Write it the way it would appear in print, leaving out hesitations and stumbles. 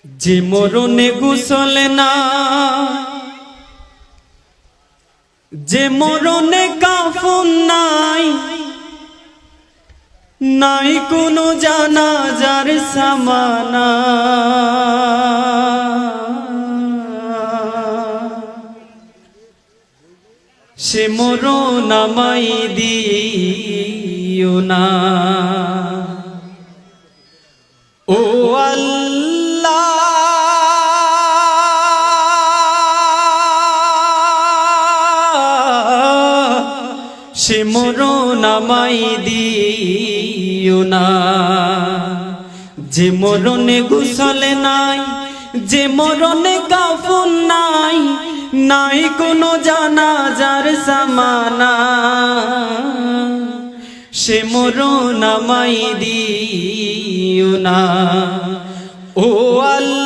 যে মরণে গোসল না, যে মরণে কাফন নাই, নাই কোনো জানাজার সামানা। সে মরণ আমায় দিও না। ও আল্লাহ, সে মরণ আমায় দিও না। যে মরণে গোসল নাই, যে মরণে কাফন নাই, নাই কোনো জানাজার সামানা। সে মরণ আমায় দিও না। ও আল্লাহ,